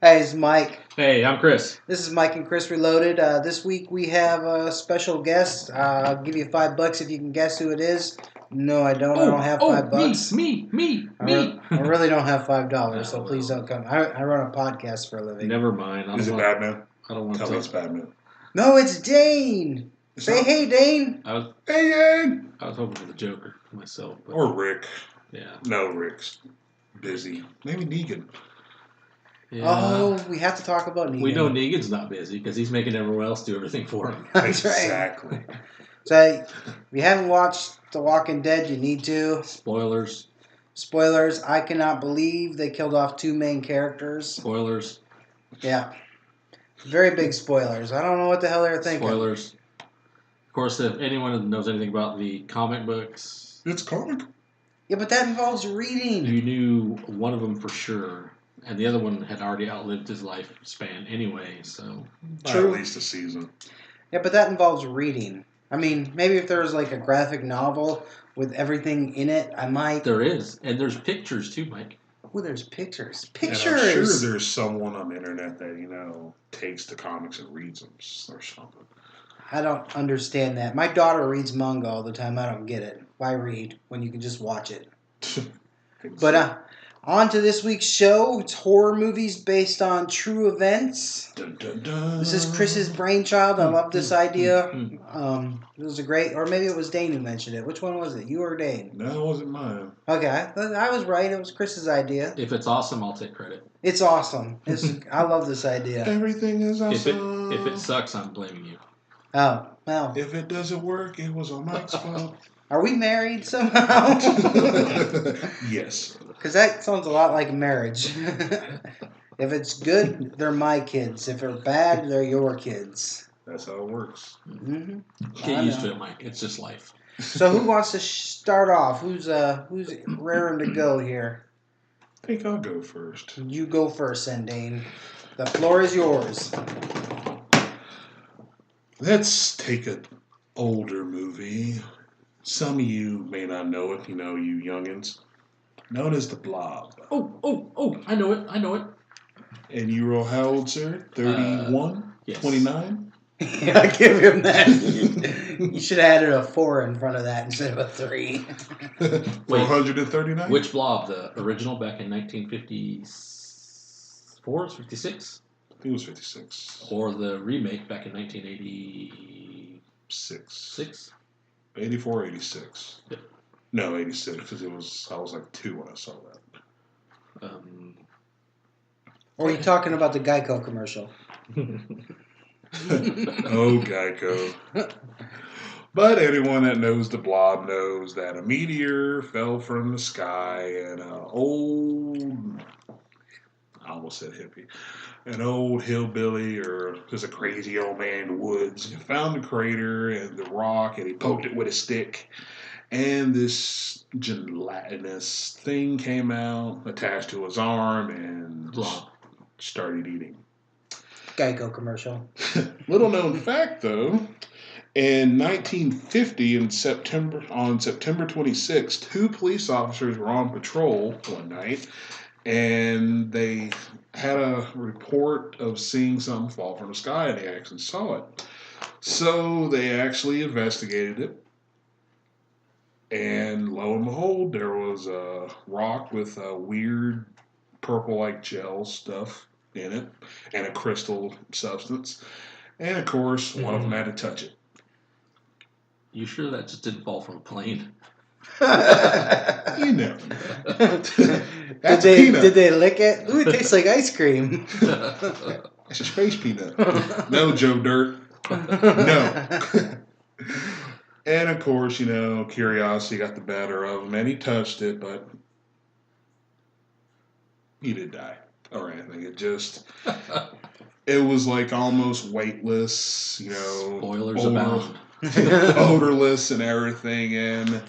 Hey, it's Mike. Hey, I'm Chris. This is Mike and Chris Reloaded. This week we have a special guest. I'll give you $5 if you can guess who it is. No, I don't. I don't have $5. Me. I really don't have $5, so Oh, please well. don't come. I run a podcast for a living. Never mind. Is it Batman? I don't want Tell to me it's Batman. No, it's Dane. Say hey, Dane. Hey, Dane. I was hoping for the Joker myself. But Or Rick. yeah. No, Rick's busy. Maybe Negan. Yeah. Oh, we have to talk about Negan. We know Negan's not busy because he's making everyone else do everything for him. That's exactly. Right. So, if you haven't watched The Walking Dead, you need to. Spoilers. I cannot believe they killed off 2 main characters. Spoilers. Yeah. Very big spoilers. I don't know what the hell they're thinking. Spoilers. Of course, if anyone knows anything about the comic books... It's comic. Yeah, but that involves reading. You knew one of them for sure. And the other one had already outlived his lifespan anyway, so... True. At least a season. Yeah, but that involves reading. I mean, maybe if there was like a graphic novel with everything in it, I might... There is. And there's pictures too, Mike. Oh, there's pictures. And I'm sure there's someone on the internet that, takes the comics and reads them or something. I don't understand that. My daughter reads manga all the time. I don't get it. Why read when you can just watch it? But on to this week's show. It's horror movies based on true events. Dun, dun, dun. This is Chris's brainchild. I love this idea. It was a great, or maybe it was Dane who mentioned it. Which one was it? You or Dane? No, it wasn't mine. Okay, I was right. It was Chris's idea. If it's awesome, I'll take credit. It's awesome. I love this idea. Everything is awesome. If it sucks, I'm blaming you. Oh, well. If it doesn't work, it was on Mike's fault. Are we married somehow? Yes. Because that sounds a lot like marriage. If it's good, they're my kids. If they're bad, they're your kids. That's how it works. Mm-hmm. Get used to it, Mike. It's just life. So who wants to start off? Who's raring to go here? I think I'll go first. You go first, Dane. The floor is yours. Let's take an older movie. Some of you may not know it, you youngins. Known as The Blob. Oh, I know it. And you were how old, sir? 31? Yes. 29? Yeah, I give him that. You should have added a 4 in front of that instead of a 3. 439? Which Blob? The original back in 1954, 56? I think it was 56. Or the remake back in 1986? 84, 86. Yep. No, 86, because I was like 2 when I saw that. Or are you talking about the Geico commercial? Oh, Geico. But anyone that knows The Blob knows that a meteor fell from the sky and I almost said hippie, an old hillbilly or just a crazy old man in the woods found the crater and the rock and he poked it with a stick and this gelatinous thing came out attached to his arm and started eating. Geico commercial. Little known fact though, in 1950 on September 26, 2 police officers were on patrol one night and they had a report of seeing something fall from the sky and they actually saw it. So they actually investigated it. And lo and behold, there was a rock with a weird purple-like gel stuff in it and a crystal substance. And of course, one of them had to touch it. You sure that just didn't fall from a plane? You never know. That's a peanut. Did they lick it? Ooh, it tastes like ice cream. It's a space peanut. No, Joe Dirt. No. And of course, curiosity got the better of him, and he touched it, but he didn't die or anything. It was like almost weightless, Spoilers abound. odorless and everything, and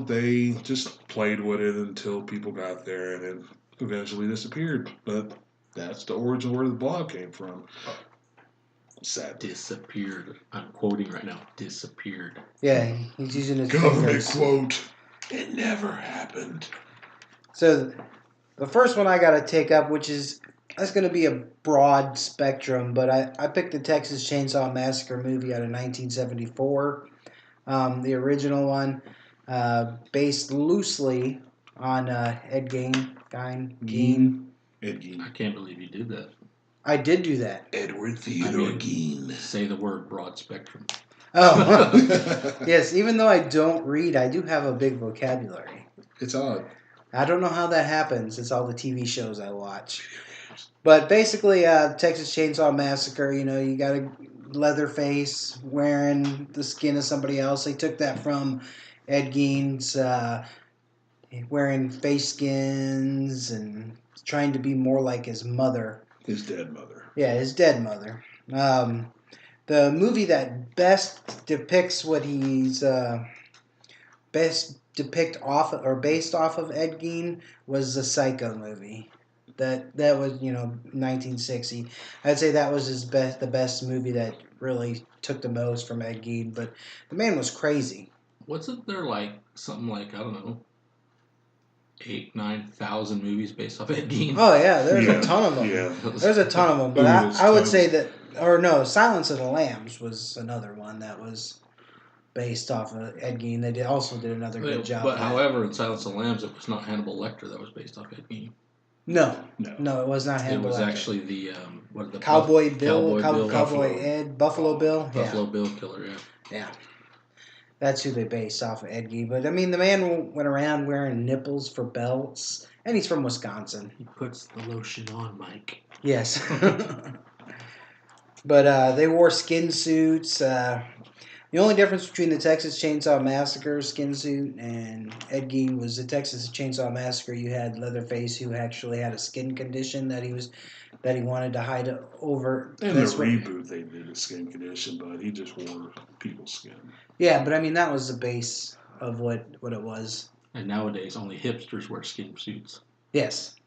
they just played with it until people got there, and it eventually disappeared. But that's the origin where the Blob came from. Sad. Disappeared. I'm quoting right now. Disappeared. Yeah, he's using his government fingers. Quote. It never happened. So, the first one I got to take up, which is that's going to be a broad spectrum, but I picked the Texas Chainsaw Massacre movie out of 1974, the original one, based loosely on Ed Gein. Ed Gein. I can't believe you did that. I did do that. Edward Theodore Gein. Say the word broad spectrum. Oh, yes. Even though I don't read, I do have a big vocabulary. It's odd. I don't know how that happens. It's all the TV shows I watch. But basically, Texas Chainsaw Massacre, you got a Leatherface wearing the skin of somebody else. They took that from Ed Gein's wearing face skins and trying to be more like his mother. His dead mother. Yeah, his dead mother. The movie that best depicts what he's based off of Ed Gein was the Psycho movie. That was 1960. I'd say that was the best movie that really took the most from Ed Gein. But the man was crazy. Wasn't there something like, I don't know, 8,000-9,000 movies based off Ed Gein? Oh yeah, there's a ton of them. Yeah. There's a ton of them. But I would say that, or no, Silence of the Lambs was another one that was based off of Ed Gein. They also did another good job. But however, in Silence of the Lambs, it was not Hannibal Lecter that was based off Ed Gein. No, it was not Hannibal It was Lecter. actually the Cowboy Bill, Buffalo Ed, Buffalo Bill. Buffalo Bill Killer, yeah. Yeah. That's who they based off of Ed Gein. But, I mean, the man went around wearing nipples for belts, and he's from Wisconsin. He puts the lotion on, Mike. Yes. But they wore skin suits. The only difference between the Texas Chainsaw Massacre skin suit and Ed Gein was the Texas Chainsaw Massacre. You had Leatherface, who actually had a skin condition that he wanted to hide over. In the reboot, they did a skin condition, but he just wore people's skin. Yeah, but I mean that was the base of what it was. And nowadays, only hipsters wear skin suits. Yes.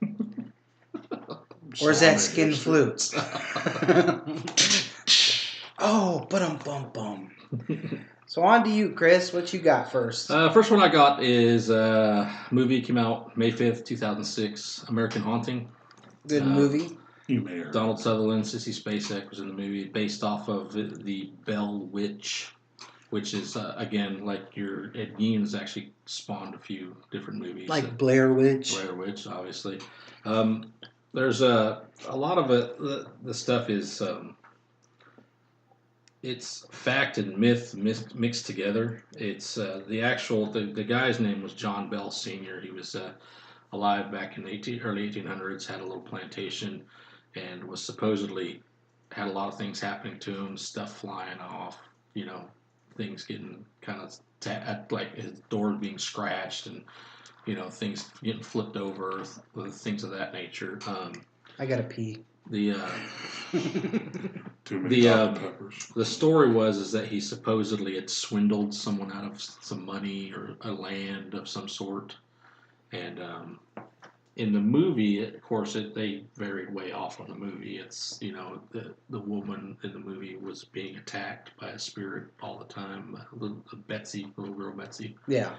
Or is that skin flutes? Oh, bum. So on to you, Chris. What you got first? First one I got is a movie came out May 5th, 2006, American Haunting. Good movie. Donald Sutherland, Sissy Spacek was in the movie, based off of the Bell Witch, which is, again, like your Ed Gein has actually spawned a few different movies. Like Blair Witch. Blair Witch, obviously. There's a lot of it, the stuff is... it's fact and myth mixed together. It's the guy's name was John Bell Sr. He was alive back in the early 1800s, had a little plantation, and was supposedly had a lot of things happening to him, stuff flying off, things getting kind of like his door being scratched, and things getting flipped over, things of that nature. I gotta pee. Too many Dr. Peppers. The story was that he supposedly had swindled someone out of some money or a land of some sort, and in the movie, of course, they varied way off on the movie. It's the woman in the movie was being attacked by a spirit all the time, little girl Betsy. Yeah,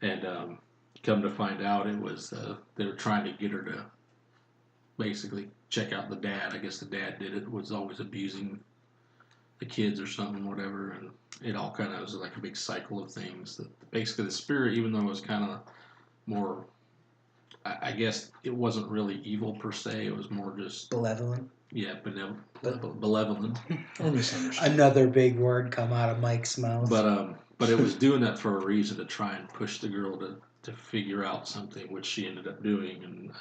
and come to find out, it was they were trying to get her to basically check out the dad. I guess the dad was always abusing the kids or something, whatever, and it all kind of was like a big cycle of things. That basically the spirit, even though it was kind of more, I guess it wasn't really evil per se. It was more just malevolent. Yeah, malevolent. Or misunderstood. Another big word come out of Mike's mouth. But it was doing that for a reason, to try and push the girl to figure out something, which she ended up doing, and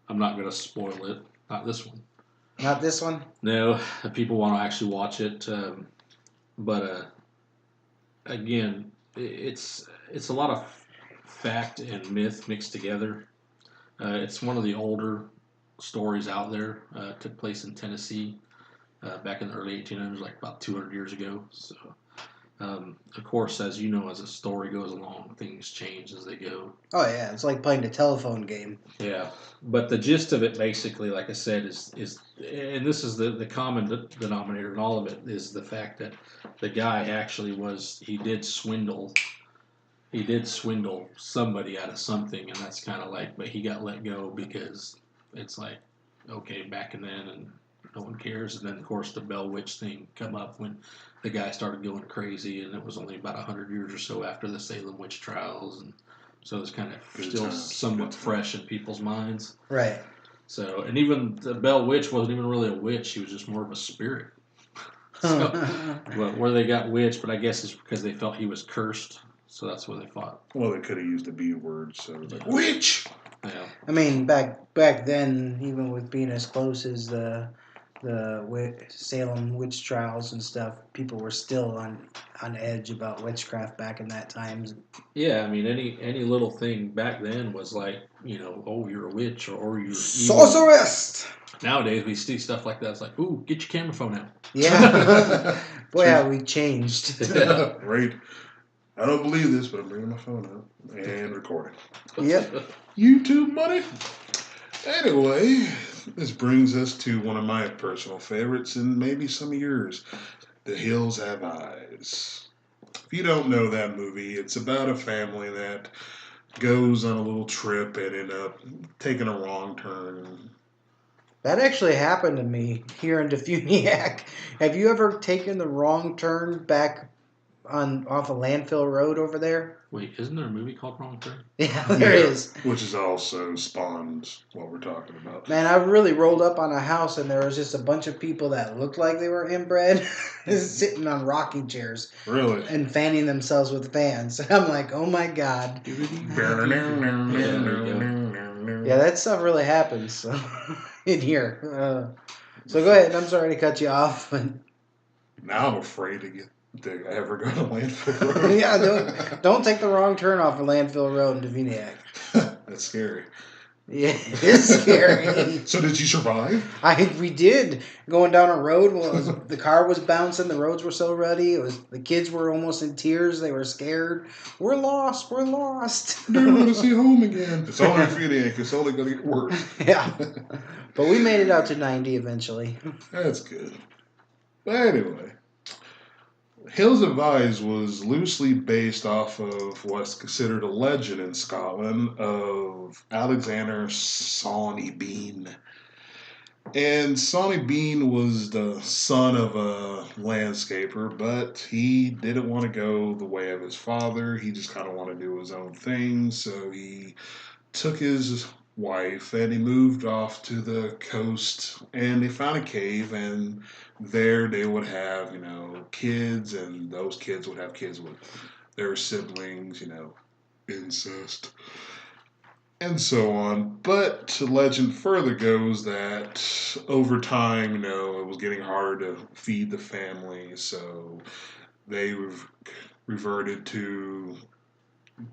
I'm not going to spoil it. Not this one. Not this one? No, people want to actually watch it. But again, it's a lot of fact and myth mixed together. It's one of the older stories out there. Took place in Tennessee back in the early 1800s, like about 200 years ago. So, of course, as you know, as a story goes along, things change as they go. Oh yeah, it's like playing a telephone game. Yeah, but the gist of it, basically, like I said, is and this is the common denominator in all of it, is the fact that the guy actually he did swindle somebody out of something, and that's kind of like, but he got let go because it's like, okay back and then, and no one cares. And then of course the Bell Witch thing come up when the guy started going crazy, and it was only about 100 years or so after the Salem witch trials, and so it's kind of Good still times, somewhat good times. fresh in people's minds. Right. So, and even the Bell Witch wasn't even really a witch; she was just more of a spirit. So, well, where they got witch, but I guess it's because they felt he was cursed, so that's where they fought. Well, they could have used the B word, so it was like, Yeah. witch! Yeah, I mean, back then, even with being as close as the Salem witch trials and stuff, people were still on edge about witchcraft back in that time. yeah. I mean, any little thing back then was like, oh, you're a witch or you're evil. Sorceress. Nowadays, we see stuff like that. It's like, ooh, get your camera phone out. Yeah. Boy, how we changed. Yeah. Right. I don't believe this, but I'm bringing my phone up and recording. Yep. YouTube money. Anyway, this brings us to one of my personal favorites and maybe some of yours, The Hills Have Eyes. If you don't know that movie, it's about a family that goes on a little trip and end up taking a wrong turn. That actually happened to me here in Defuniak. Have you ever taken the wrong turn back off a landfill road over there? Wait, isn't there a movie called Wrong Turn? Yeah, there is. Which is also spawned what we're talking about. Man, I really rolled up on a house and there was just a bunch of people that looked like they were inbred sitting on rocking chairs Really? and fanning themselves with fans. I'm like, oh my god. Yeah, that stuff really happens in here. So go ahead. I'm sorry to cut you off. But Now I'm afraid to ever go to landfill road. yeah, don't take the wrong turn off of landfill road in Defuniak. That's scary. Yeah, it is scary. So did you survive? We did going down a road. Well, the car was bouncing. The roads were so ruddy. The kids were almost in tears. They were scared. We're lost. We're lost. Never going to see home again. It's only Defuniak. It's only going to get worse. Yeah, but we made it out to 90 eventually. That's good. But anyway, Hills of Eyes was loosely based off of what's considered a legend in Scotland of Alexander Sawney Bean. And Sawney Bean was the son of a landscaper, but he didn't want to go the way of his father. He just kind of wanted to do his own thing, so he took his wife and he moved off to the coast and they found a cave, and there they would have, kids, and those kids would have kids with their siblings, incest and so on. But legend further goes that over time, it was getting harder to feed the family, so they reverted to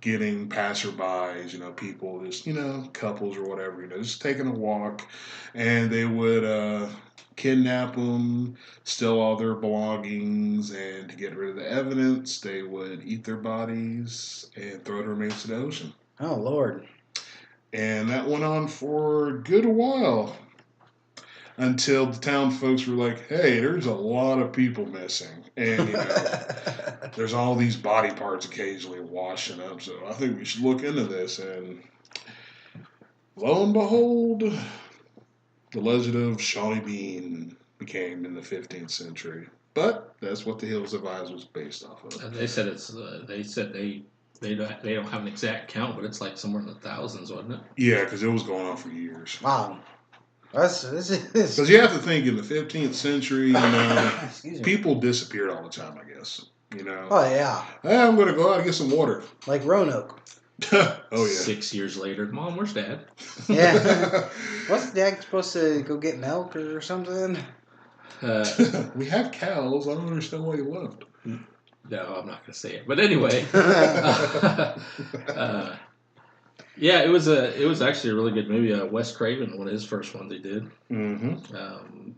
getting passerbys, people just, couples or whatever, just taking a walk, and they would kidnap them, steal all their belongings, and to get rid of the evidence, they would eat their bodies and throw the remains to the ocean. Oh, Lord. And that went on for a good while until the town folks were like, hey, there's a lot of people missing. And, there's all these body parts occasionally washing up, so I think we should look into this. And lo and behold, the legend of Shawnee Bean became in the 15th century. But that's what the Hills of Eyes was based off of. And they said they don't have an exact count, but it's like somewhere in the thousands, wasn't it? Yeah, because it was going on for years. Wow. Because you have to think, in the 15th century, Excuse me. people disappeared all the time, I guess. Oh, yeah. Hey, I'm going to go out and get some water. Like Roanoke. Oh, yeah. 6 years later, Mom, where's Dad? Yeah. Wasn't Dad supposed to go get milk or something? We have cows. I don't understand why you left. No, I'm not going to say it. But anyway, yeah, it was actually a really good movie. Wes Craven, one of his first ones he did. Mm-hmm.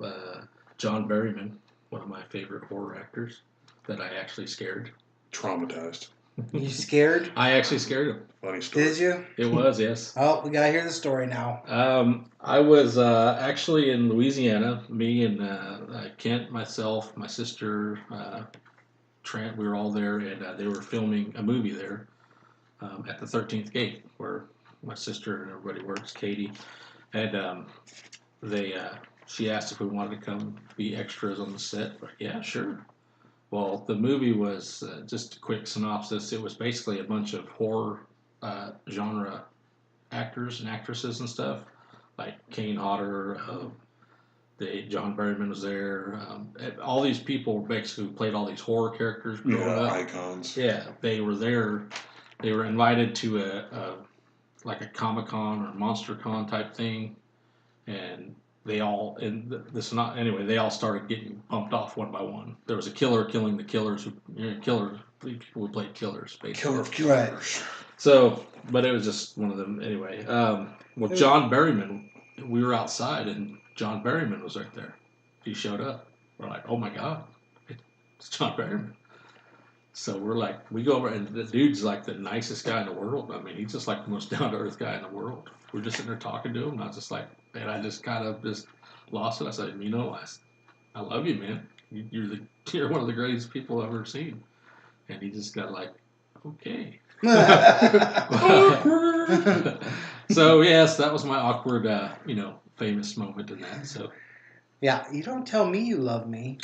John Barrymore, one of my favorite horror actors that I actually scared. Traumatized. You scared? I actually scared him. Funny story. Did you? It was, yes. Oh, we gotta hear the story now. I was actually in Louisiana. Me and Kent, myself, my sister, Trent, we were all there, and they were filming a movie there at the 13th Gate, where my sister and everybody works, Katie. And she asked if we wanted to come be extras on the set. But yeah, sure. Well, the movie was just a quick synopsis. It was basically a bunch of horror genre actors and actresses and stuff, like Kane Hodder, John Berryman was there. All these people basically played all these horror characters growing up. Icons. Yeah, they were there. They were invited to a like a Comic-Con or MonsterCon type thing, and they all they all started getting bumped off one by one. There was a killer killing the killers people who played killers, basically. Killer of killers. Right. So, but it was just one of them anyway. Well, John Berryman, we were outside and John Berryman was right there. He showed up. We're like, oh my god, it's John Berryman. So we're like, we go over, and the dude's like the nicest guy in the world. I mean, he's just like the most down to earth guy in the world. We're just sitting there talking to him, and I was just like, man, I just kind of just lost it. I said, I love you, man. You're one of the greatest people I've ever seen. And he just got like, okay. So yes, that was my awkward, famous moment in that. So Yeah, you don't tell me you love me.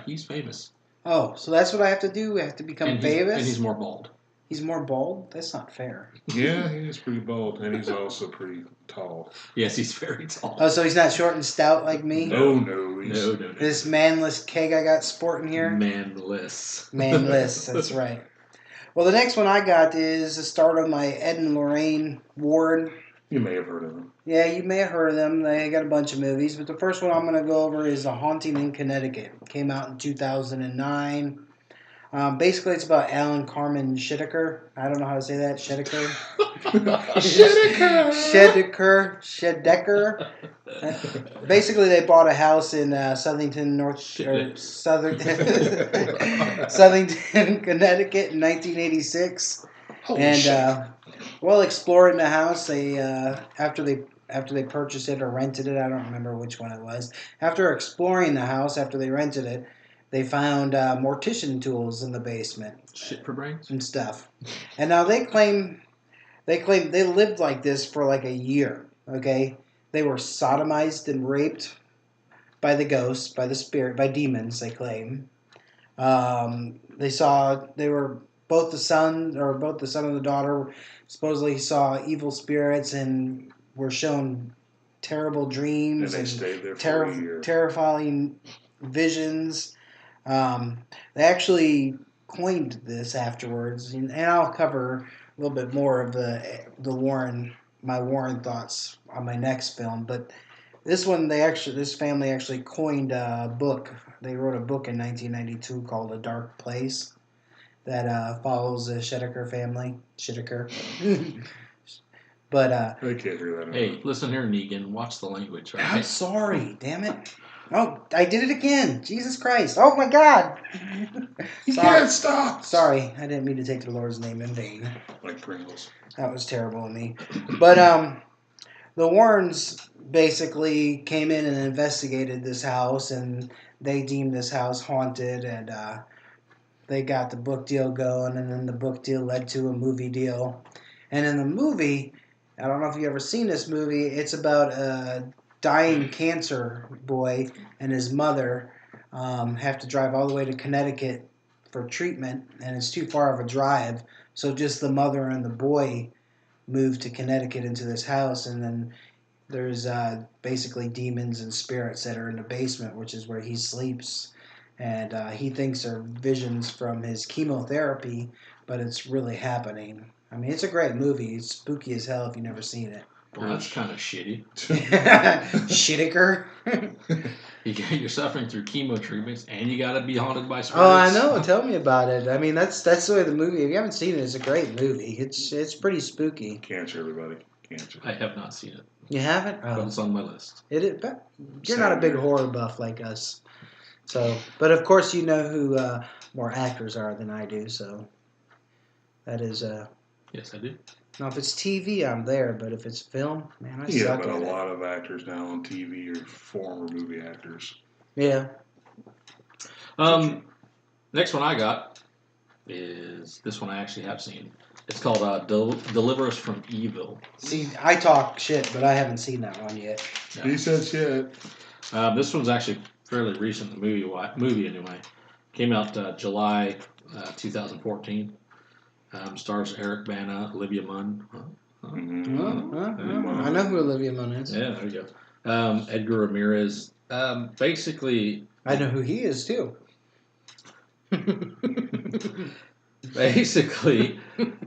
he's famous. Oh, so that's what I have to do? I have to become famous? And he's more bald. He's more bald? That's not fair. Yeah, he is pretty bald, and he's also pretty tall. Yes, he's very tall. Oh, so he's not short and stout like me? No. No. This manless keg I got sporting here? Manless. Manless, that's right. Well, the next one I got is the start of my Ed and Lorraine Warren. You may have heard of him. Yeah, you may have heard of them. They got a bunch of movies, but the first one I'm going to go over is The Haunting in Connecticut. It came out in 2009. Basically, it's about Alan Carmen Shedeker. I don't know how to say that. Shedeker. Shedeker. Basically, they bought a house in Southington, Southington, Connecticut in 1986. Holy And shit. while exploring the house, they after they purchased it or rented it, I don't remember which one it was. After exploring the house, after they rented it, they found mortician tools in the basement. Shit for brains? And stuff. And now they claim they lived like this for like a year. Okay, they were sodomized and raped by the ghosts, by the spirit, by demons. They claim. They were both the son and the daughter supposedly saw evil spirits and were shown terrible dreams And they stayed there for a year. terrifying visions. They actually coined this afterwards, and I'll cover a little bit more of my Warren thoughts on my next film. But this family actually coined a book. They wrote a book in 1992 called A Dark Place that follows the Shedeker family. Shedeker. But I can't hear that. Hey, listen here, Negan. Watch the language, right? I'm sorry, damn it. Oh, I did it again. Jesus Christ. Oh my God. You Sorry. can't stop. Sorry, I didn't mean to take the Lord's name in vain. Like Pringles. That was terrible of me. But the Warrens basically came in and investigated this house, and they deemed this house haunted, and they got the book deal going, and then the book deal led to a movie deal. And in the movie, I don't know if you've ever seen this movie, it's about a dying cancer boy and his mother have to drive all the way to Connecticut for treatment, and it's too far of a drive. So just the mother and the boy moved to Connecticut into this house, and then there's basically demons and spirits that are in the basement, which is where he sleeps. And he thinks they're visions from his chemotherapy, but it's really happening. I mean, it's a great movie. It's spooky as hell if you've never seen it. Well, that's kind of shitty. Shittiker. You're suffering through chemo treatments, and you got to be haunted by spirits. Oh, I know. Tell me about it. I mean, that's the way the movie. If you haven't seen it, it's a great movie. It's pretty spooky. Cancer, everybody. Cancer. I have not seen it. You haven't? But Oh. it's on my list. But you're not a big horror buff like us. So, but of course you know who more actors are than I do. So that is. Yes, I do. Now, if it's TV, I'm there. But if it's film, man, I Yeah, suck but at a it. lot of actors now on TV are former movie actors. Yeah. Next one I got is this one I actually have seen. It's called Deliver Us from Evil. See, I talk shit, but I haven't seen that one yet. Yeah. He said shit. This one's actually fairly recent. The movie anyway, came out July 2014. Stars Eric Bana, Olivia Munn. I know who Olivia Munn is. Yeah, there you go. Edgar Ramirez. Basically, I know who he is too. Basically,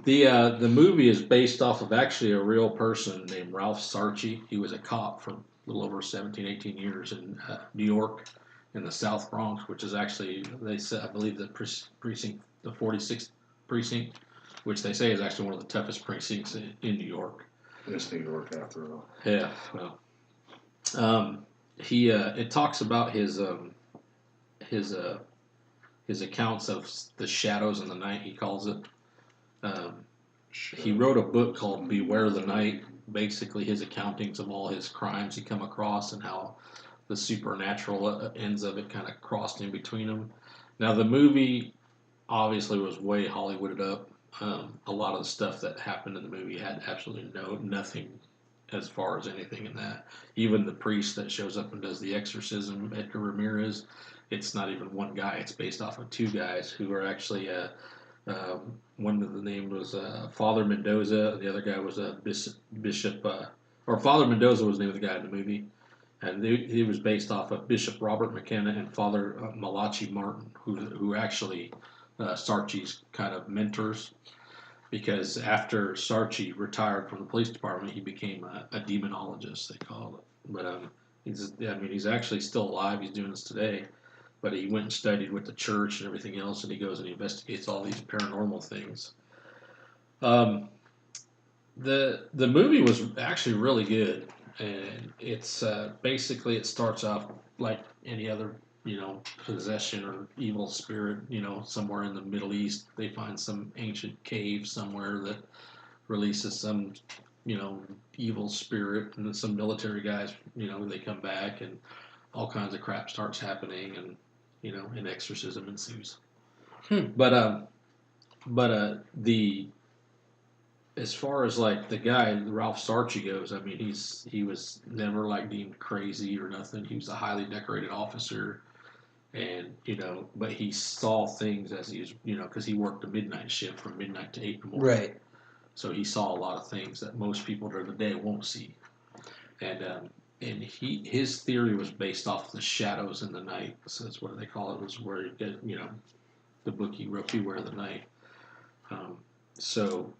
the movie is based off of actually a real person named Ralph Sarchie. He was a cop for a little over 17, 18 years in New York, in the South Bronx, which is actually, they said, I believe, the precinct, the 46th precinct, which they say is actually one of the toughest precincts in New York. It's New York after all. Yeah, well, it talks about his accounts of the shadows in the night, he calls it. He wrote a book called Beware the Night, basically his accountings of all his crimes he come across and how the supernatural ends of it kind of crossed in between them. Now, the movie obviously was way Hollywooded up. A lot of the stuff that happened in the movie had absolutely nothing as far as anything in that. Even the priest that shows up and does the exorcism, Edgar Ramirez, it's not even one guy. It's based off of two guys who are actually, one of the name was Father Mendoza. The other guy was Bishop, or Father Mendoza was the name of the guy in the movie. And he was based off of Bishop Robert McKenna and Father Malachi Martin, who actually Sarchie's kind of mentors. Because after Sarchie retired from the police department, he became a demonologist, they call it. But he's actually still alive. He's doing this today. But he went and studied with the church and everything else, and he goes and he investigates all these paranormal things. The movie was actually really good, and it's basically, it starts off like any other, possession or evil spirit, somewhere in the Middle East. They find some ancient cave somewhere that releases some, evil spirit, and some military guys, they come back, and all kinds of crap starts happening, and an exorcism ensues. But as far as like the guy Ralph Sarchie goes, I mean, he was never like deemed crazy or nothing. He was a highly decorated officer, and but he saw things as he was, because he worked a midnight shift from midnight to 8 in the morning. Right. So he saw a lot of things that most people during the day won't see, and his theory was based off the shadows in the night. So that's what they call it. Was where you get, the book he wrote, Beware the Night. So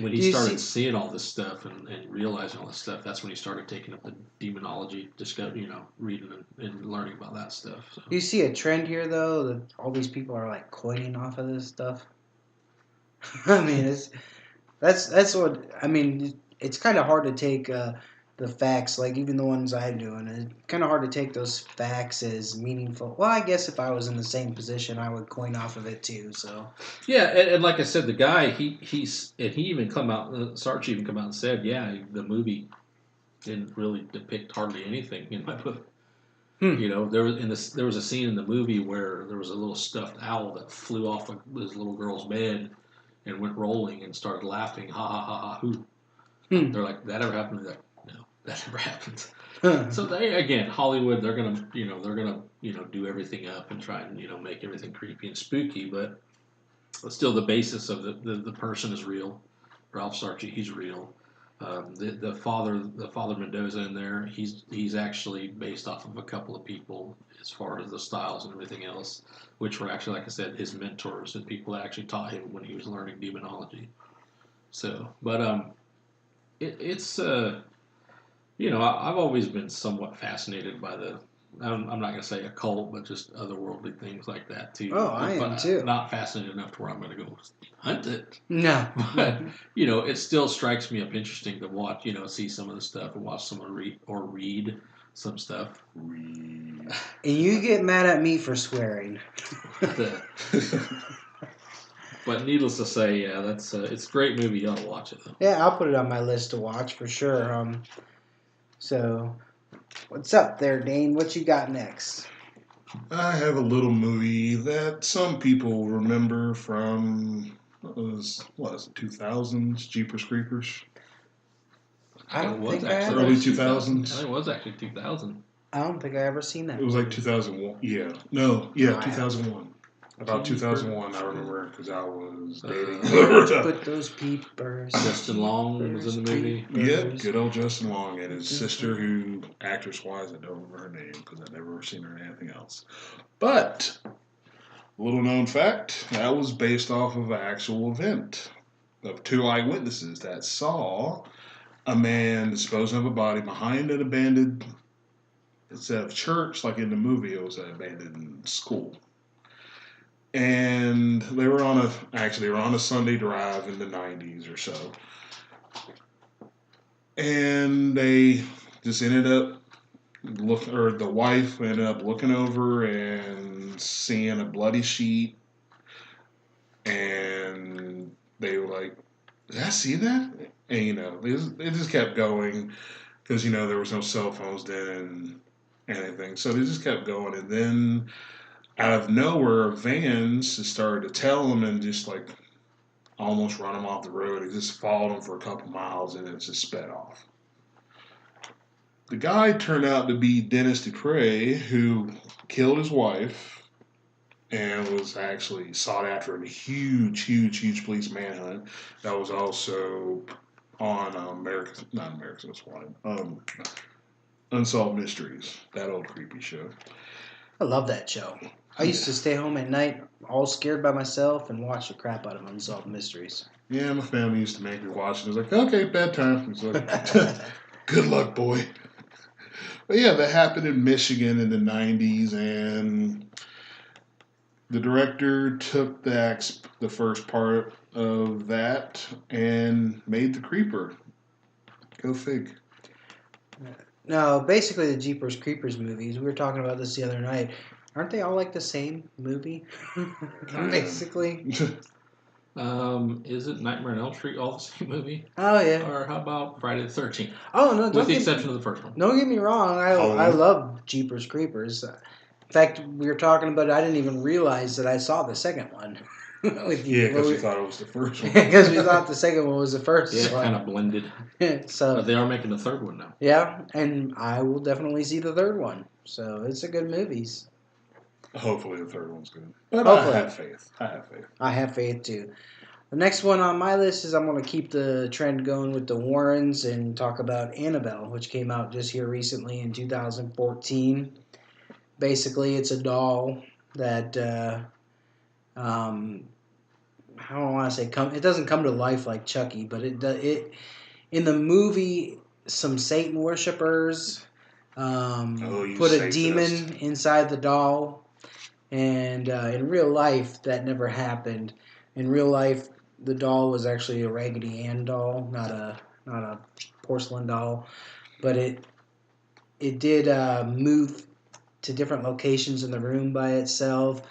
when he started seeing all this stuff and realizing all this stuff, that's when he started taking up the demonology, reading and learning about that stuff. So. Do you see a trend here, though, that all these people are like coining off of this stuff? I mean, that's what I mean. It's kind of hard to take the facts, like even the ones I'm doing. It's kind of hard to take those facts as meaningful. Well, I guess if I was in the same position, I would coin off of it too. So yeah, and like I said, the guy he even Sarchie even come out and said, yeah, the movie didn't really depict hardly anything in my book. There was a scene in the movie where there was a little stuffed owl that flew off of this little girl's bed and went rolling and started laughing, ha ha ha ha hoo. They're like, that ever happened? They're like, no, that never happened. So again, Hollywood, they're gonna do everything up and try and make everything creepy and spooky, but still the basis of the person is real. Ralph Sarchie, he's real. The father Mendoza in there, he's actually based off of a couple of people as far as the styles and everything else, which were actually, like I said, his mentors and people that actually taught him when he was learning demonology. So, but it's I've always been somewhat fascinated by I'm not going to say occult, but just otherworldly things like that too. Oh, I am too. Not fascinated enough to where I'm going to go hunt it. No. But, it still strikes me up interesting to watch, see some of the stuff and watch someone read some stuff. And you get mad at me for swearing. But needless to say, yeah, that's it's a great movie. You ought to watch it, though. Yeah, I'll put it on my list to watch for sure. So, what's up there, Dane? What you got next? I have a little movie that some people remember from was 2000s Jeepers Creepers. I don't think I actually ever. Early 2000. 2000s. I think it was actually 2000. I don't think I ever seen that. It was like movie. 2001. Yeah. No. Yeah, No, I 2001. About Jeepers. 2001, I remember, because I was dating. Put those peepers. Justin Long was in the movie. Yep, good old Justin Long and his sister, who, actress-wise, I don't remember her name because I've never seen her in anything else. But, little known fact, that was based off of an actual event of 2 eyewitnesses that saw a man disposing of a body behind an abandoned, instead of church, like in the movie, it was an abandoned school. And they were on a Sunday drive in the 90s or so. And they just ended up the wife ended up looking over and seeing a bloody sheet. And they were like, did I see that? And, it just kept going because, there was no cell phones then and anything. So they just kept going. And then out of nowhere, vans just started to tail them and just like almost run them off the road. It just followed them for a couple miles and it just sped off. The guy turned out to be Dennis Dupre, who killed his wife and was actually sought after in a huge police manhunt. That was also on America's Most Wanted, Unsolved Mysteries, that old creepy show. I love that show. I used to stay home at night, all scared by myself, and watch the crap out of Unsolved Mysteries. Yeah, my family used to make me watch it. It was like, okay, bedtime. It's like, good luck, boy. But yeah, that happened in Michigan in the 90s, and the director took the first part of that and made The Creeper. Go fig. No, basically the Jeepers Creepers movies, we were talking about this the other night, aren't they all like the same movie? Basically. Isn't Nightmare on Elm Street all the same movie? Oh, yeah. Or how about Friday the 13th? Oh, no, With the exception of the first one. Don't get me wrong, I love Jeepers Creepers. In fact, we were talking about it, I didn't even realize that I saw the second one. With you. Yeah, because we thought it was the first one. Because we thought the second one was the first one. Yeah, kind of blended. But they are making the third one now. Yeah, and I will definitely see the third one. So it's a good movie. Hopefully the third one's good. But I have faith. I have faith too. The next one on my list is I'm going to keep the trend going with the Warrens and talk about Annabelle, which came out just here recently in 2014. Basically, it's a doll that I don't want to say it doesn't come to life like Chucky, but it in the movie some Satan worshippers put a demon inside the doll, and in real life that never happened. In real life, the doll was actually a Raggedy Ann doll, not a porcelain doll, but it did move to different locations in the room by itself.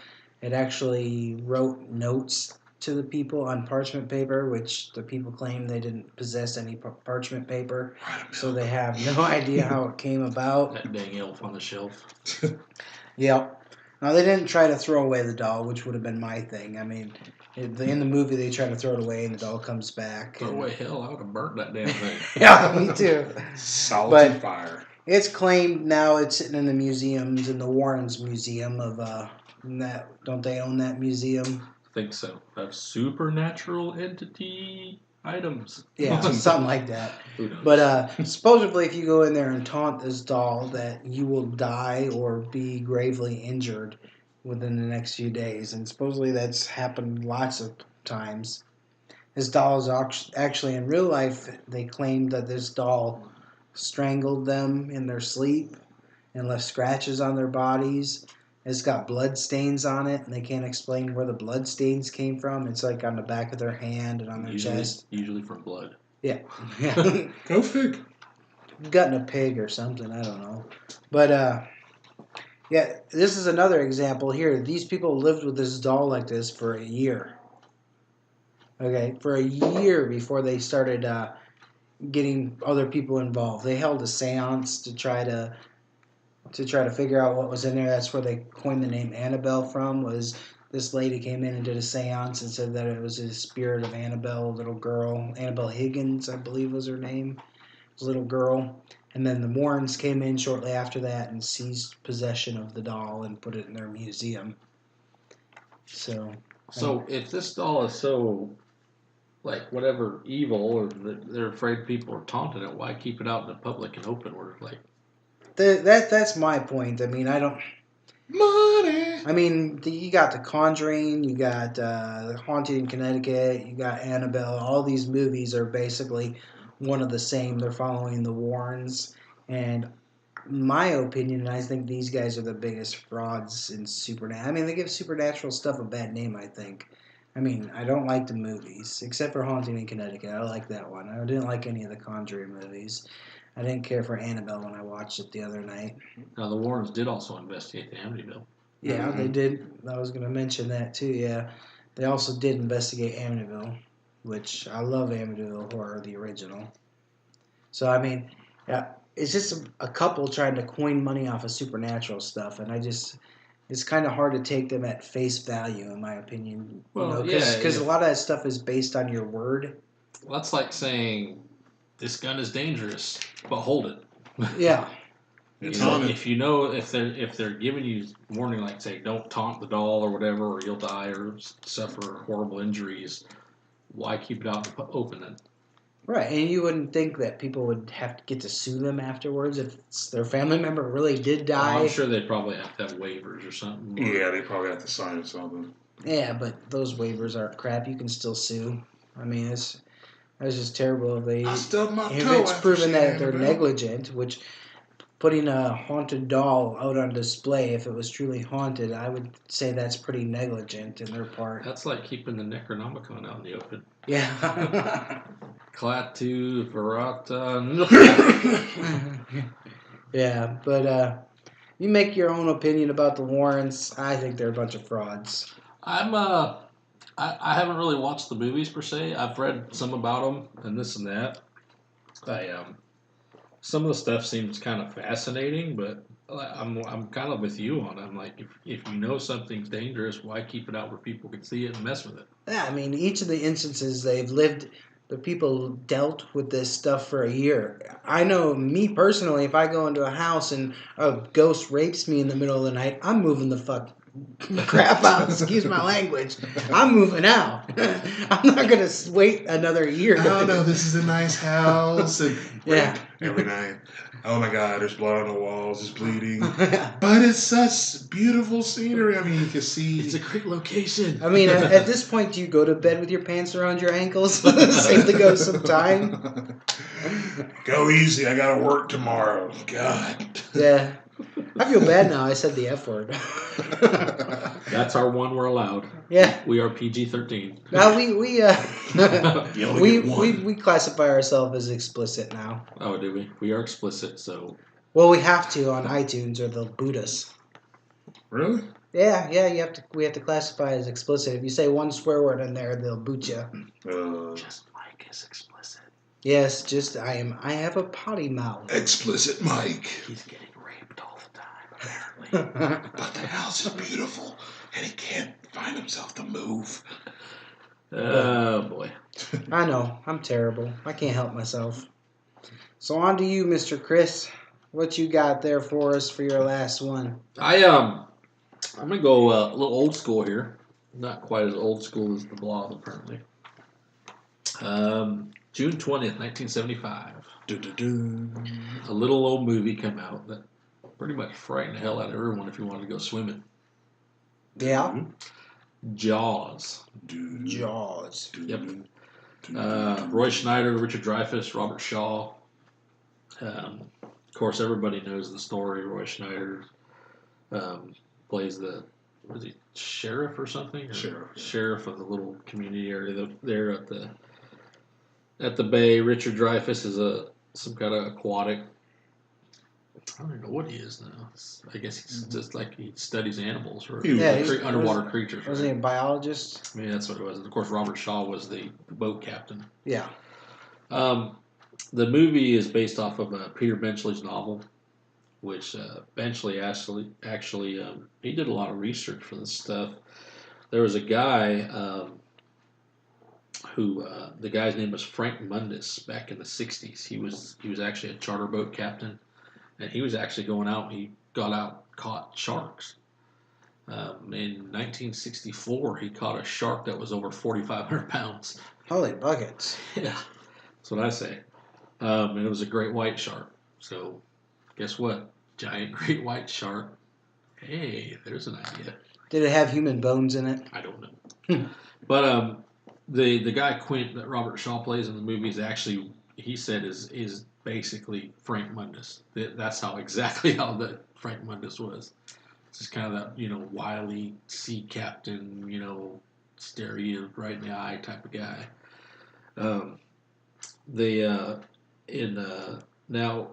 It actually wrote notes to the people on parchment paper, which the people claim they didn't possess any parchment paper, so they have no idea how it came about. That dang elf on the shelf. Yep. Now, they didn't try to throw away the doll, which would have been my thing. I mean, in the movie, they try to throw it away, and the doll comes back. Throw away, hell, I would have burnt that damn thing. Yeah, me too. Salty fire. It's claimed now it's sitting in the museums, in the Warrens Museum of don't they own that museum? I think so. Of supernatural entity items. Yeah, something like that. Who knows? But supposedly, if you go in there and taunt this doll, that you will die or be gravely injured within the next few days. And supposedly that's happened lots of times. This doll is actually, in real life, they claim that this doll strangled them in their sleep and left scratches on their bodies. It's got blood stains on it, and they can't explain where the blood stains came from. It's like on the back of their hand and on their chest. Usually from blood. Yeah. Go fig. Gutting a pig or something, I don't know. But, yeah, this is another example here. These people lived with this doll like this for a year. Okay, for a year before they started getting other people involved. They held a seance to try to figure out what was in there. That's where they coined the name Annabelle from, was this lady came in and did a seance and said that it was the spirit of Annabelle, a little girl. Annabelle Higgins, I believe was her name. It was a little girl. And then the Warrens came in shortly after that and seized possession of the doll and put it in their museum. So if this doll is so, like, whatever evil, or they're afraid people are taunting it, why keep it out in the public and open? Where, like, that's my point. I mean, I don't. Money. I mean, you got The Conjuring, you got The Haunted in Connecticut, you got Annabelle. All these movies are basically one of the same. They're following the Warrens. And my opinion, and I think these guys are the biggest frauds in Supernatural. I mean, they give Supernatural stuff a bad name, I think. I mean, I don't like the movies, except for Haunting in Connecticut. I like that one. I didn't like any of the Conjuring movies. I didn't care for Annabelle when I watched it the other night. now the Warrens did also investigate the Amityville. Yeah, they did. I was going to mention that too, yeah. They also did investigate Amityville, which I love Amityville Horror, the original. So, I mean, yeah, it's just a couple trying to coin money off of Supernatural stuff, and it's kind of hard to take them at face value, in my opinion. Well, because a lot of that stuff is based on your word. Well, that's like saying this gun is dangerous, but hold it. Yeah. It's You know, on it. if they're giving you warning, like say don't taunt the doll or whatever, or you'll die or suffer horrible injuries, why keep it out in the open then? Right, and you wouldn't think that people would have to get to sue them afterwards if their family member really did die. Well, I'm sure they'd probably have to have waivers or something. Yeah, they probably have to sign something. Yeah, but those waivers aren't crap. You can still sue. I mean, that's just terrible if they. I stubbed my If toe it's after proven seeing that they're Annabelle. negligent, which putting a haunted doll out on display, if it was truly haunted, I would say that's pretty negligent in their part. That's like keeping the Necronomicon out in the open. Yeah. Klaatu, Verata. Yeah, but you make your own opinion about the Warrens. I think they're a bunch of frauds. I haven't really watched the movies per se. I've read some about them and this and that. Some of the stuff seems kind of fascinating, but I'm kind of with you on it. I'm like, if you know something's dangerous, why keep it out where people can see it and mess with it? Yeah, I mean, each of the instances they've lived, the people dealt with this stuff for a year. I know me personally, if I go into a house and a ghost rapes me in the middle of the night, I'm moving the crap out. Excuse my language. I'm moving out. I'm not gonna wait another year. Oh no, this is a nice house. And Yeah. every night. Oh my God, there's blood on the walls. It's bleeding. But it's such beautiful scenery. I mean, you can see. It's a great location. I mean, at this point, do you go to bed with your pants around your ankles? Save the ghost some time. Go easy. I gotta work tomorrow. God. Yeah. I feel bad now. I said the F word. That's our one we're allowed. Yeah. We are PG-13. Now You only get one. we classify ourselves as explicit now. Oh, do we? We are explicit, so Well, we have to on iTunes or they'll boot us. Really? Yeah, we have to classify as explicit. If you say one swear word in there, they'll boot you. just Mike is explicit. Yes, I have a potty mouth. Explicit Mike. He's getting raped all the time, apparently. But the house is beautiful, and he can't find himself to move. Oh boy. I know, I'm terrible. I can't help myself. So on to you, Mr. Chris. What you got there for us for your last one? I'm gonna go a little old school here. Not quite as old school as the Blob, apparently. June 20th, 1975. A little old movie came out that pretty much frightened the hell out of everyone if you wanted to go swimming. Yeah. Jaws. Jaws. Yep. Roy Schneider, Richard Dreyfuss, Robert Shaw. Of course, everybody knows the story. Roy Schneider plays the sheriff or something? Sheriff of the little community area there at the bay. Richard Dreyfuss is some kind of aquatic. I don't even know what he is now. I guess he's just like he studies animals or underwater creatures. Was he a biologist? I mean, that's what it was. And of course, Robert Shaw was the boat captain. Yeah. The movie is based off of Peter Benchley's novel, which Benchley actually he did a lot of research for this stuff. there was a guy who the guy's name was Frank Mundus back in the '60s. He was actually a charter boat captain, and he was actually going out. He got out, caught sharks. In 1964, he caught a shark that was over 4,500 pounds. Holy buckets! Yeah, that's what I say. And it was a great white shark. So, guess what? Giant great white shark. Hey, there's an idea. Did it have human bones in it? I don't know. But the guy Quint that Robert Shaw plays in the movie is actually, he said, is basically Frank Mundus. That's how exactly how the Frank Mundus was. Just kind of that, wily sea captain, stare you right in the eye type of guy. Now,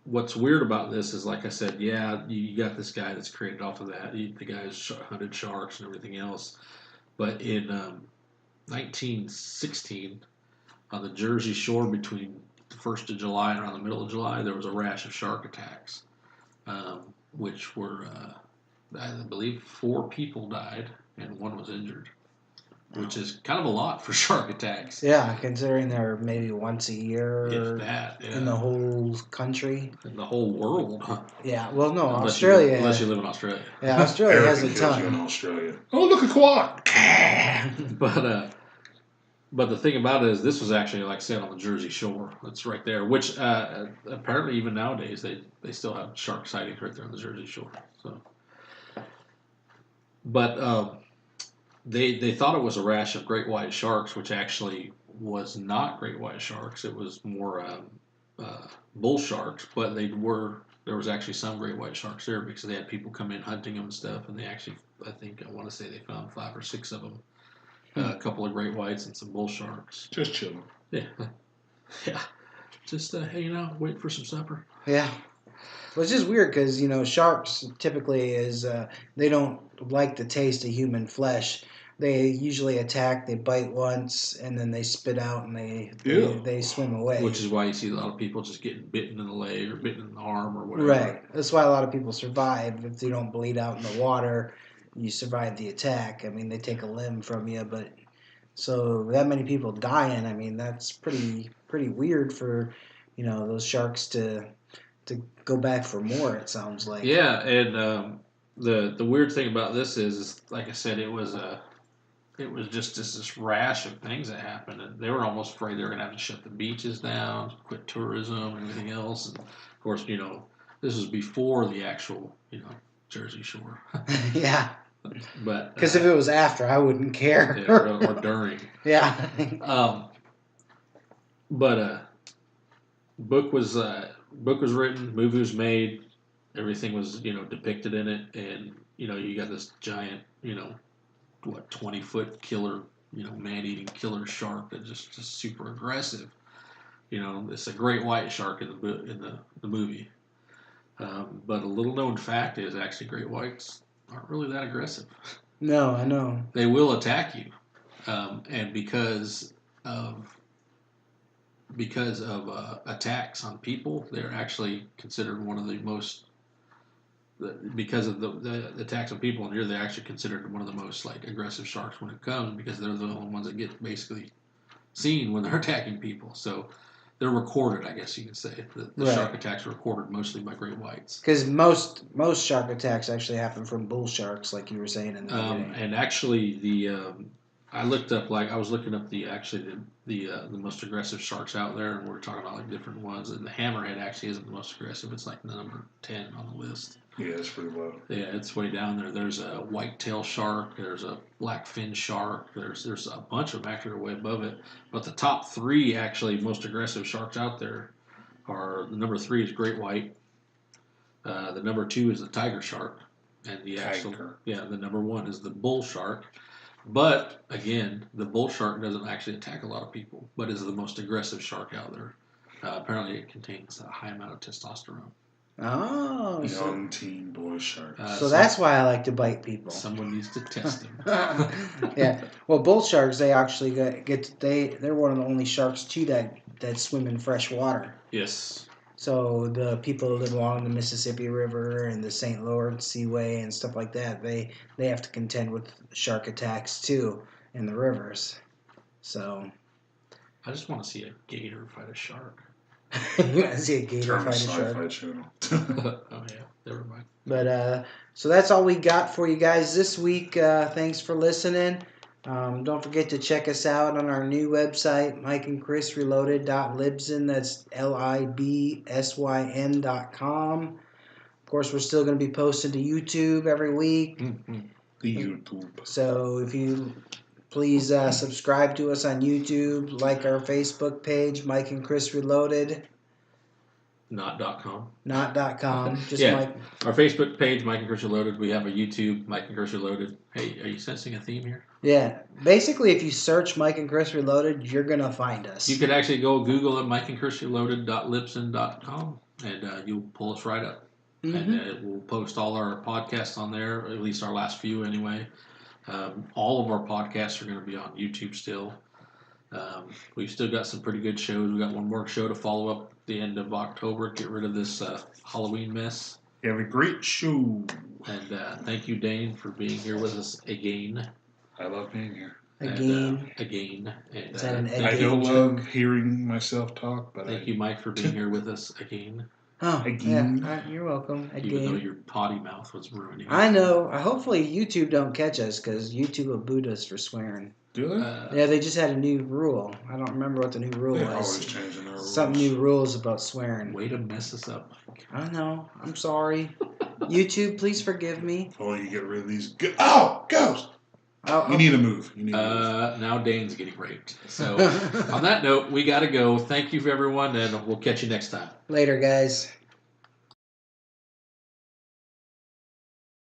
what's weird about this is, like I said, yeah, you got this guy that's created off of that. The guy's hunted sharks and everything else. But in 1916, on the Jersey Shore between the 1st of July and around the middle of July, there was a rash of shark attacks, which were, I believe, 4 people died and 1 was injured, which is kind of a lot for shark attacks. Yeah, considering they're maybe once a year If that, yeah. in the whole country. In the whole world, huh? Yeah, well, no, Unless Australia. Unless you live in Australia. Yeah, Australia has a Everything kills you in ton. Australia. Oh, look, a quad. But the thing about it is, this was actually, like I said, on the Jersey Shore. It's right there, which apparently even nowadays they still have shark sightings right there on the Jersey Shore. So, but they thought it was a rash of great white sharks, which actually was not great white sharks. It was more bull sharks, but there was actually some great white sharks there because they had people come in hunting them and stuff, and they actually, I want to say they found 5 or 6 of them. A couple of great whites and some bull sharks. Just chilling. Yeah. Yeah. Just hanging out, waiting for some supper. Yeah. Well, it's just weird because, sharks typically they don't like the taste of human flesh. They usually attack, they bite once, and then they spit out and they swim away. Which is why you see a lot of people just getting bitten in the leg or bitten in the arm or whatever. Right. That's why a lot of people survive. If they don't bleed out in the water, you survive the attack. I mean, they take a limb from you, but so that many people dying, I mean, that's pretty weird for, those sharks to go back for more, it sounds like. Yeah, and the weird thing about this is like I said, it was just this rash of things that happened, and they were almost afraid they were going to have to shut the beaches down, quit tourism, and everything else. And of course, this was before the actual, Jersey Shore. Yeah. But because if it was after, I wouldn't care. Yeah, or during. Yeah. But book was written, movie was made, everything was depicted in it, and you got this giant 20-foot killer man-eating killer shark that just super aggressive. It's a great white shark in the movie. But a little known fact is actually great whites aren't really that aggressive. No, I know. They will attack you, and because of attacks on people, they're actually considered one of the most. Because of the attacks on people, and they're actually considered one of the most aggressive sharks when it comes, because they're the only ones that get basically seen when they're attacking people. So they're recorded, I guess you could say. The Right. Shark attacks are recorded mostly by great whites. Because most shark attacks actually happen from bull sharks, like you were saying in the beginning. And actually, I looked up I was looking up the most aggressive sharks out there, and we are talking about different ones. And the hammerhead actually isn't the most aggressive. It's number 10 on the list. Yeah, it's pretty low. Yeah, it's way down there. There's a whitetail shark. There's a blackfin shark. There's a bunch of them actually way above it. But the top 3 actually most aggressive sharks out there are, the number 3 is great white. The number 2 is the tiger shark, and the number 1 is the bull shark. But again, the bull shark doesn't actually attack a lot of people, but is the most aggressive shark out there. Apparently, it contains a high amount of testosterone. Oh, young teen boy shark. So that's why I like to bite people. Someone needs to test them. Yeah. Well, bull sharks, they actually they're one of the only sharks too that swim in fresh water. Yes. So the people that live along the Mississippi River and the St. Lawrence Seaway and stuff like that, they have to contend with shark attacks too in the rivers. So I just want to see a gator fight a shark. you want to see a gator Turn fight a Sci-Fi shark? Channel. Oh yeah, never mind. But so that's all we got for you guys this week. Thanks for listening. Don't forget to check us out on our new website, mikeandchrisreloaded.libsyn. That's libsyn.com. Of course, we're still going to be posting to YouTube every week. Mm-hmm. The YouTube. So if you please subscribe to us on YouTube, like our Facebook page, Mike and Chris Reloaded. Not.com. Not.com. Just Yeah. Mike. Our Facebook page, Mike and Chris Reloaded. We have a YouTube, Mike and Chris Reloaded. Hey, are you sensing a theme here? Yeah. Basically, if you search Mike and Chris Reloaded, you're going to find us. You could actually go Google it, mikeandchrisreloaded.libsyn.com, and you'll pull us right up. Mm-hmm. And we'll post all our podcasts on there, at least our last few anyway. All of our podcasts are going to be on YouTube still. We've still got some pretty good shows. We got one more show to follow up at the end of October. Get rid of this Halloween mess. Have a great show. And thank you, Dane, for being here with us again. I love being here. Again. And Is that an I again don't joke? love hearing myself talk, but thank you, Mike, for being here with us again. Oh, Again. yeah. You're welcome. Even though Again. your potty mouth was ruining it. I know. Hopefully YouTube don't catch us because YouTube will boot us for swearing. Do they? Yeah, they just had a new rule. I don't remember what the new rule They're was. always changing their rules. Some new rules about swearing. Way to mess us up, Mike. I know. I'm sorry. YouTube, please forgive me. Oh, you get rid of these. Ghost! You need to move. You need to move. Now Dane's getting raped. So on that note, we got to go. Thank you for everyone, and we'll catch you next time. Later, guys.